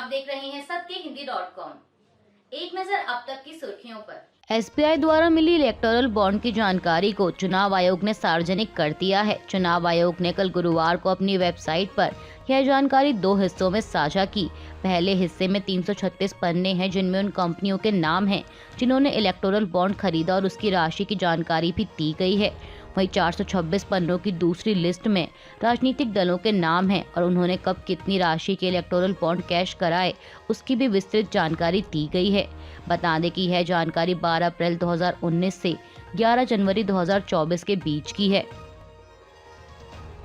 आप देख रहे हैं सत्यहिंदी.com। एक नजर अब तक की सुर्खियों पर। एसबीआई द्वारा मिली इलेक्टोरल बॉन्ड की जानकारी को चुनाव आयोग ने सार्वजनिक कर दिया है। चुनाव आयोग ने कल गुरुवार को अपनी वेबसाइट पर यह जानकारी दो हिस्सों में साझा की। पहले हिस्से में 336 पन्ने हैं जिनमें उन कंपनियों के नाम हैं जिन्होंने इलेक्टोरल बॉन्ड खरीदा और उसकी राशि की जानकारी भी दी गई है। वहीं 426 पन्नों की दूसरी लिस्ट में राजनीतिक दलों के नाम हैं और उन्होंने कब कितनी राशि के इलेक्टोरल बॉन्ड कैश कराए उसकी भी विस्तृत जानकारी दी गई है। बता दें कि यह जानकारी 12 अप्रैल 2019 से 11 जनवरी 2024 के बीच की है।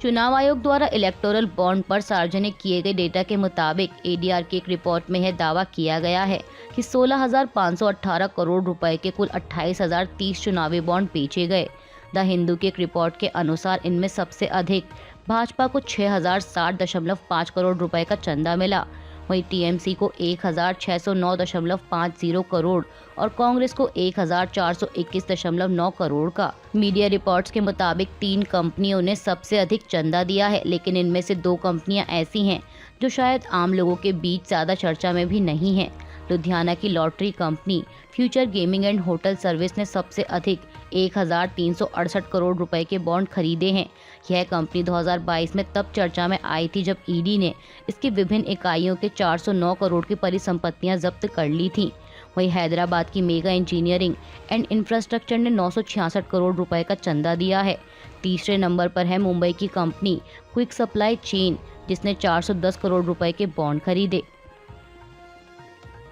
चुनाव आयोग द्वारा इलेक्टोरल बॉन्ड पर सार्वजनिक किए गए डेटा के मुताबिक एडीआर की एक रिपोर्ट में यह दावा किया गया है कि 16,518 करोड़ रुपए के कुल 28,030 चुनावी बॉन्ड बेचे गए। द हिंदू की एक रिपोर्ट के अनुसार इनमें सबसे अधिक भाजपा को 6,060.5 करोड़ रुपए का चंदा मिला। वहीं टीएमसी को 1,609.50 करोड़ और कांग्रेस को 1,421.9 करोड़ का। मीडिया रिपोर्ट्स के मुताबिक 3 कंपनियों ने सबसे अधिक चंदा दिया है, लेकिन इनमें से 2 कंपनियां ऐसी हैं जो शायद आम लोगों के बीच ज्यादा चर्चा में भी नहीं हैं। लुधियाना की lottery company future gaming and hotel service ने सबसे अधिक 1,368 करोड़ रुपए के बॉन्ड खरीदे हैं। यह कंपनी 2022 में तब चर्चा में आई थी जब ईडी ने इसकी विभिन्न इकाइयों के 409 करोड़ की परिसंपत्तियां जब्त कर ली थीं। वहीं हैदराबाद की मेगा इंजीनियरिंग एंड इंफ्रास्ट्रक्चर ने 966 करोड़ रुपए का चंदा दिया है। तीसरे नंबर पर है मुंबई की कंपनी क्विक सप्लाई चेन, जिसने 410 करोड़ रुपए के बॉन्ड खरीदे।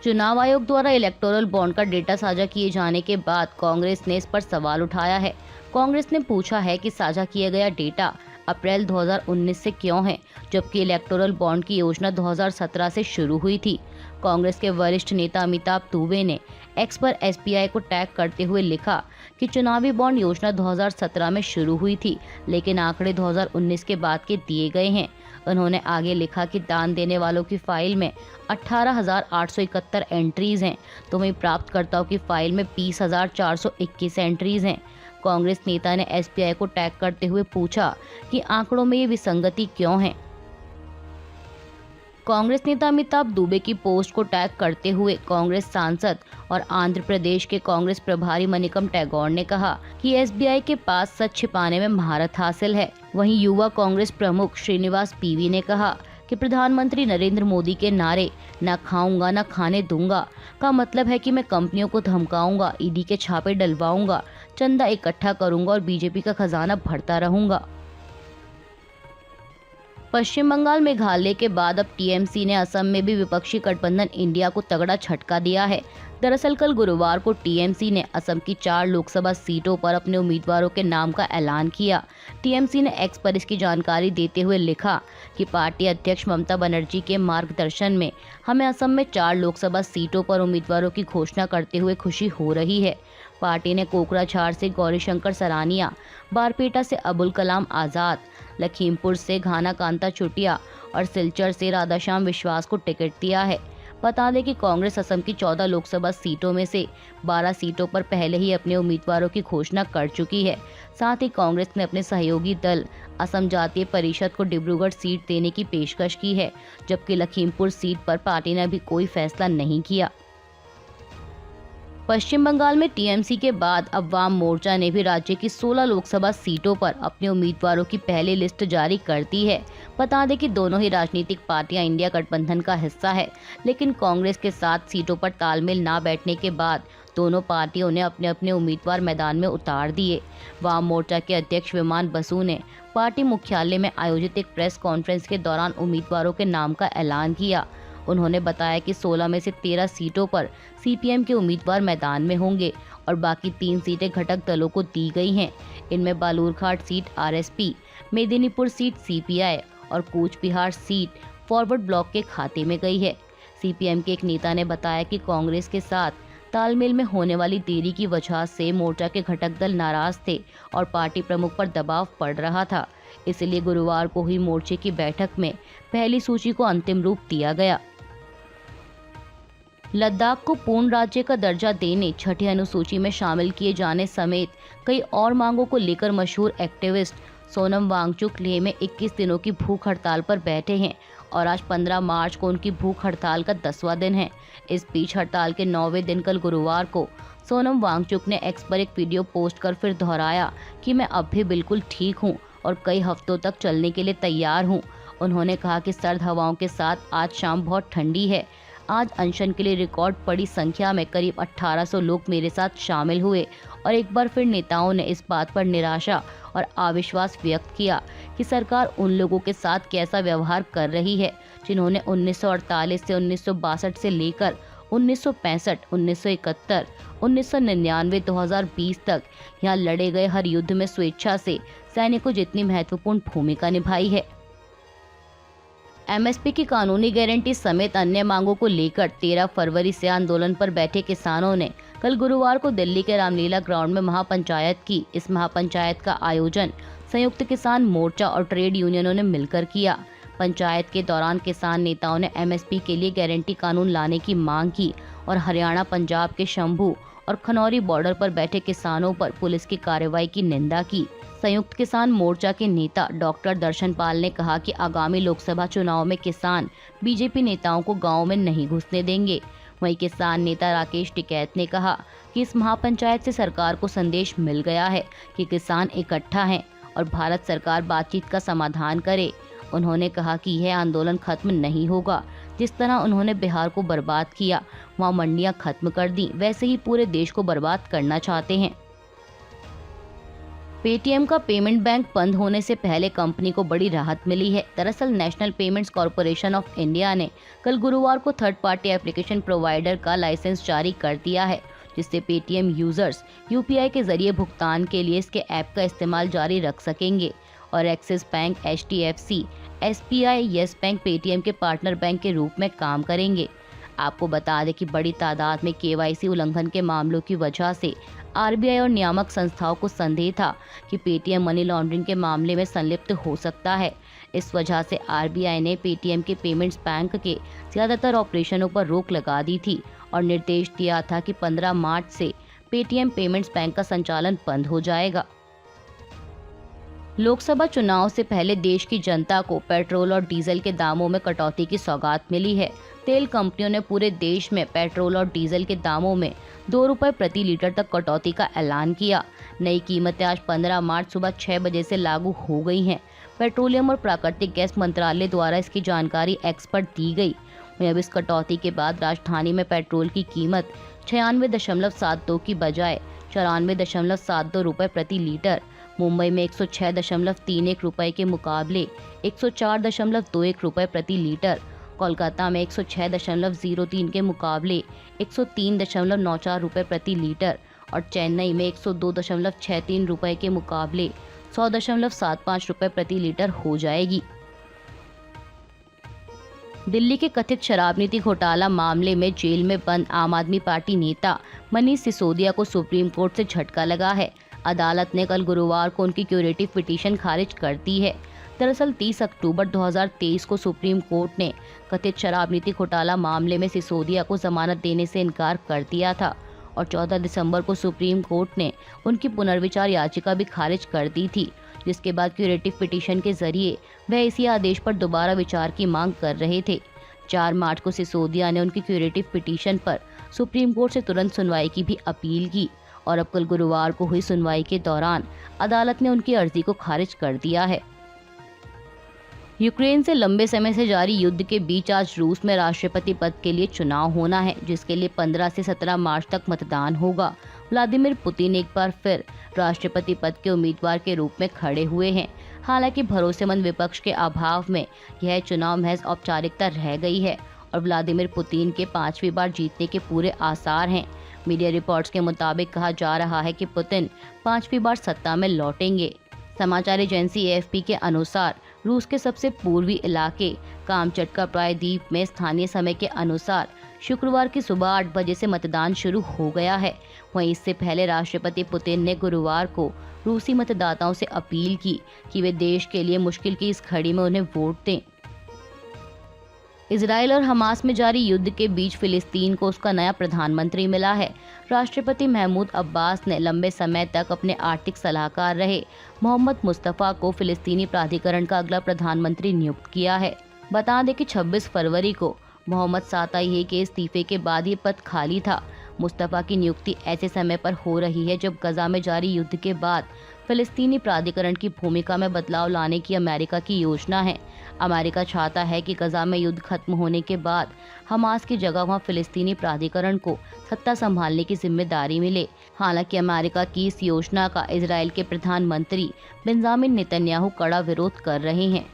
चुनाव आयोग द्वारा इलेक्टोरल बॉन्ड का डेटा साझा किए जाने के बाद कांग्रेस ने इस पर सवाल उठाया है। कांग्रेस ने पूछा है कि साझा किया गया डेटा अप्रैल 2019 से क्यों है, जबकि इलेक्टोरल बॉन्ड की योजना 2017 से शुरू हुई थी। कांग्रेस के वरिष्ठ नेता अमिताभ दुबे ने एक्स पर एसबीआई को टैग करते हुए लिखा कि चुनावी बॉन्ड योजना 2017 में शुरू हुई थी, लेकिन आंकड़े 2019 के बाद के दिए गए हैं। उन्होंने आगे लिखा कि दान देने वालों की फाइल में 18,871 एंट्रीज हैं, तो वहीं प्राप्तकर्ताओं की फाइल में 20,421 एंट्रीज हैं। कांग्रेस नेता ने एसबीआई को टैग करते हुए पूछा कि आंकड़ों में ये विसंगति क्यों है। कांग्रेस नेता अमिताभ दुबे की पोस्ट को टैग करते हुए कांग्रेस सांसद और आंध्र प्रदेश के कांग्रेस प्रभारी मनिकम टैगोर ने कहा कि एसबीआई के पास सच छिपाने में महारत हासिल है। वहीं युवा कांग्रेस प्रमुख श्रीनिवास पीवी ने कहा कि प्रधानमंत्री नरेंद्र मोदी के नारे "ना खाऊंगा ना खाने दूंगा" का मतलब है कि मैं कंपनियों को धमकाऊंगा, ईडी के छापे डलवाऊंगा, चंदा इकट्ठा करूंगा और बीजेपी का खजाना भरता रहूंगा। पश्चिम बंगाल मेघालय के बाद अब टीएमसी ने असम में भी विपक्षी गठबंधन इंडिया को तगड़ा झटका दिया है। दरअसल कल गुरुवार को टीएमसी ने असम की 4 लोकसभा सीटों पर अपने उम्मीदवारों के नाम का ऐलान किया। टीएमसी ने एक्स पर इसकी जानकारी देते हुए लिखा कि पार्टी अध्यक्ष ममता बनर्जी के मार्गदर्शन में हमें असम में 4 लोकसभा सीटों पर उम्मीदवारों की घोषणा करते हुए खुशी हो रही है। पार्टी ने कोकराझार से गौरीशंकर सरानिया, बारपेटा से अबुल कलाम आजाद, लखीमपुर से घाना कांता चुटिया और सिलचर से राधाश्याम विश्वास को टिकट दिया है। बता दें कि कांग्रेस असम की 14 लोकसभा सीटों में से 12 सीटों पर पहले ही अपने उम्मीदवारों की घोषणा कर चुकी है। साथ ही कांग्रेस ने अपने सहयोगी दल असम जातीय परिषद को डिब्रूगढ़ सीट देने की पेशकश की है, जबकि लखीमपुर सीट पर पार्टी ने अभी कोई फैसला नहीं किया। पश्चिम बंगाल में टीएमसी के बाद अब वाम मोर्चा ने भी राज्य की 16 लोकसभा सीटों पर अपने उम्मीदवारों की पहली लिस्ट जारी कर दी है। बता दें कि दोनों ही राजनीतिक पार्टियां इंडिया गठबंधन का हिस्सा है, लेकिन कांग्रेस के साथ सीटों पर तालमेल ना बैठने के बाद दोनों पार्टियों ने अपने अपने उम्मीदवार मैदान में उतार दिए। वाम मोर्चा के अध्यक्ष विमान बसु ने पार्टी मुख्यालय में आयोजित एक प्रेस कॉन्फ्रेंस के दौरान उम्मीदवारों के नाम का ऐलान किया। उन्होंने बताया कि 16 में से 13 सीटों पर सीपीएम के उम्मीदवार मैदान में होंगे और बाकी 3 सीटें घटक दलों को दी गई हैं। इनमें Balurghat seat RSP, Medinipur seat CPI और Cooch Behar seat forward block के खाते में गई है। सीपीएम के एक नेता ने बताया कि कांग्रेस के साथ तालमेल में होने वाली देरी की वजह से मोर्चा के घटक दल नाराज थे और पार्टी प्रमुख पर दबाव पड़ रहा था। इसलिए गुरुवार को हुई मोर्चे की बैठक में पहली सूची को अंतिम रूप दिया गया। लद्दाख को पूर्ण राज्य का दर्जा देने, छठी अनुसूची में शामिल किए जाने समेत कई और मांगों को लेकर मशहूर एक्टिविस्ट सोनम वांगचुक लेह में 21 दिनों की भूख हड़ताल पर बैठे हैं और आज 15 मार्च को उनकी भूख हड़ताल का 10वां दिन है। इस बीच हड़ताल के 9वें दिन कल गुरुवार को सोनम वांगचुक ने एक्स पर एक वीडियो पोस्ट कर फिर दोहराया कि मैं अब भी बिल्कुल ठीक हूं और कई हफ्तों तक चलने के लिए तैयार हूं। उन्होंने कहा कि सर्द हवाओं के साथ आज शाम बहुत ठंडी है। आज अनशन के लिए रिकॉर्ड बड़ी संख्या में करीब 1800 लोग मेरे साथ शामिल हुए और एक बार फिर नेताओं ने इस बात पर निराशा और अविश्वास व्यक्त किया कि सरकार उन लोगों के साथ कैसा व्यवहार कर रही है जिन्होंने 1948 से 1962 से लेकर 1965, 1971, 1999, 2020 तक यहाँ लड़े गए हर युद्ध में स्वेच्छा से सैनिकों जितनी महत्वपूर्ण भूमिका निभाई है। एमएसपी की कानूनी गारंटी समेत अन्य मांगों को लेकर 13 फरवरी से आंदोलन पर बैठे किसानों ने कल गुरुवार को दिल्ली के रामलीला ग्राउंड में महापंचायत की। इस महापंचायत का आयोजन संयुक्त किसान मोर्चा और ट्रेड यूनियनों ने मिलकर किया। पंचायत के दौरान किसान नेताओं ने एमएसपी के लिए गारंटी कानून लाने की मांग की और हरियाणा, पंजाब के शंभू और खनौरी बॉर्डर पर बैठे किसानों पर पुलिस की कार्रवाई की निंदा की। संयुक्त किसान मोर्चा के नेता डॉक्टर दर्शन पाल ने कहा कि आगामी लोकसभा चुनाव में किसान बीजेपी नेताओं को गांव में नहीं घुसने देंगे। वहीं किसान नेता राकेश टिकैत ने कहा कि इस महापंचायत से सरकार को संदेश मिल गया है कि किसान इकट्ठा हैं और भारत सरकार बातचीत का समाधान करे। उन्होंने कहा कि यह आंदोलन खत्म नहीं होगा। जिस तरह उन्होंने बिहार को बर्बाद किया, वहाँ मंडियां खत्म कर दी, वैसे ही पूरे देश को बर्बाद करना चाहते हैं। पेटीएम का पेमेंट बैंक बंद होने से पहले कंपनी को बड़ी राहत मिली है। दरअसल national payments corporation of India ने कल गुरुवार को थर्ड पार्टी एप्लीकेशन प्रोवाइडर का लाइसेंस जारी कर दिया है, जिससे पेटीएम यूजर्स यूपीआई के जरिए भुगतान के लिए इसके ऐप का इस्तेमाल जारी रख सकेंगे और axis bank, HDFC, SBI, yes bank Paytm के पार्टनर बैंक के रूप में काम करेंगे। आपको बता दें कि बड़ी तादाद में केवाईसी उल्लंघन के मामलों की वजह से आरबीआई और नियामक संस्थाओं को संदेह था कि पेटीएम मनी लॉन्ड्रिंग के मामले में संलिप्त हो सकता है। इस वजह से आरबीआई ने पेटीएम के पेमेंट्स बैंक के ज्यादातर ऑपरेशनों पर रोक लगा दी थी और निर्देश दिया था कि 15 मार्च से पेटीएम पेमेंट्स बैंक का संचालन बंद हो जाएगा। लोकसभा चुनाव से पहले देश की जनता को पेट्रोल और डीजल के दामों में कटौती की सौगात मिली है। तेल कंपनियों ने पूरे देश में पेट्रोल और डीजल के दामों में 2 रुपए प्रति लीटर तक कटौती का ऐलान किया। नई कीमतें आज 15 मार्च सुबह 6 बजे से लागू हो गई हैं। पेट्रोलियम और प्राकृतिक गैस मंत्रालय द्वारा इसकी जानकारी एक्स पर दी गई। अब इस कटौती के बाद राजधानी में पेट्रोल की कीमत 96.72 की बजाय 94.72 रुपए प्रति लीटर, मुंबई में 106.31 रुपए के मुकाबले 104.21 रुपए प्रति लीटर, कोलकाता में 106.03 के मुकाबले 103.94 रुपए प्रति लीटर और चेन्नई में 102.63 रुपए के मुकाबले 100.75 रुपए प्रति लीटर हो जाएगी। दिल्ली के कथित शराब नीति घोटाला मामले में जेल में बंद आम आदमी पार्टी नेता मनीष सिसोदिया को सुप्रीम कोर्ट से झटका लगा है। अदालत ने कल गुरुवार को उनकी क्यूरेटिव पिटीशन खारिज कर दी है। दरअसल 30 अक्टूबर 2023 को सुप्रीम कोर्ट ने कथित शराब नीति घोटाला मामले में सिसोदिया को जमानत देने से इनकार कर दिया था और 14 दिसंबर को सुप्रीम कोर्ट ने उनकी पुनर्विचार याचिका भी खारिज कर दी थी, जिसके बाद क्यूरेटिव पिटीशन के जरिए वह इसी आदेश पर दोबारा विचार की मांग कर रहे थे। 4 मार्च को सिसोदिया ने उनकी क्यूरेटिव पिटीशन पर सुप्रीम कोर्ट से तुरंत सुनवाई की भी अपील की और अब कल गुरुवार को हुई सुनवाई के दौरान अदालत ने उनकी अर्जी को खारिज कर दिया है। यूक्रेन से लंबे समय से जारी युद्ध के बीच आज रूस में राष्ट्रपति पद के लिए चुनाव होना है, जिसके लिए 15 से 17 मार्च तक मतदान होगा। व्लादिमीर पुतिन एक बार फिर राष्ट्रपति पद के उम्मीदवार के रूप में खड़े हुए हैं। हालांकि भरोसेमंद विपक्ष के अभाव में यह चुनाव महज औपचारिकता रह गई है और व्लादिमीर पुतिन के 5वीं बार जीतने के पूरे आसार हैं। मीडिया रिपोर्ट्स के मुताबिक कहा जा रहा है कि पुतिन 5वीं बार सत्ता में लौटेंगे। समाचार एजेंसी एएफपी के अनुसार रूस के सबसे पूर्वी इलाके कामचटका प्रायद्वीप में स्थानीय समय के अनुसार शुक्रवार की सुबह 8 बजे से मतदान शुरू हो गया है। वहीं इससे पहले राष्ट्रपति पुतिन ने गुरुवार को रूसी मतदाताओं से अपील की कि वे देश के लिए मुश्किल की इस घड़ी में उन्हें वोट दें। इजराइल और हमास में जारी युद्ध के बीच फिलिस्तीन को उसका नया प्रधानमंत्री मिला है। राष्ट्रपति महमूद अब्बास ने लंबे समय तक अपने आर्थिक सलाहकार रहे मोहम्मद मुस्तफ़ा को फिलिस्तीनी प्राधिकरण का अगला प्रधानमंत्री नियुक्त किया है। बता दें कि 26 फरवरी को मोहम्मद साताइहे के इस्तीफे के बाद ये पद खाली था। मुस्तफ़ा की नियुक्ति ऐसे समय पर हो रही है जब गजा में जारी युद्ध के बाद फिलिस्तीनी प्राधिकरण की भूमिका में बदलाव लाने की अमेरिका की योजना है। अमेरिका चाहता है कि गजा में युद्ध खत्म होने के बाद हमास की जगह वहां फिलिस्तीनी प्राधिकरण को सत्ता संभालने की जिम्मेदारी मिले। हालांकि अमेरिका की इस योजना का इजराइल के प्रधानमंत्री बेंजामिन नेतन्याहू कड़ा विरोध कर रहे हैं।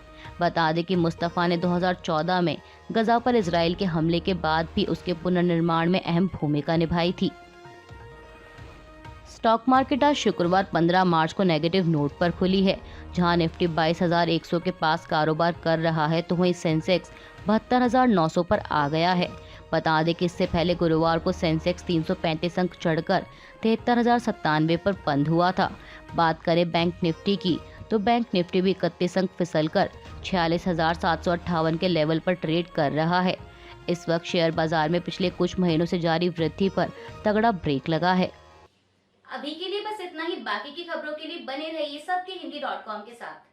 बता दें कि मुस्तफ़ा ने 2014 में गजा पर इजराइल के हमले के बाद भी उसके पुनर्निर्माण में अहम भूमिका निभाई थी। स्टॉक मार्केट आज शुक्रवार 15 मार्च को नेगेटिव नोट पर खुली है, जहां निफ्टी 22,100 के पास कारोबार कर रहा है तो वहीं सेंसेक्स 72,900 पर आ गया है। बता दें कि इससे पहले गुरुवार को सेंसेक्स 335 अंक चढ़कर 73,097 पर बंद हुआ था। बात करें बैंक निफ्टी की तो बैंक निफ्टी भी 31 अंक फिसलकर 46,758 के लेवल पर ट्रेड कर रहा है। इस वक्त शेयर बाजार में पिछले कुछ महीनों से जारी वृद्धि पर तगड़ा ब्रेक लगा है। अभी के लिए बस इतना ही। बाकी की खबरों के लिए बने रहिए सबके हिंदी.com के साथ।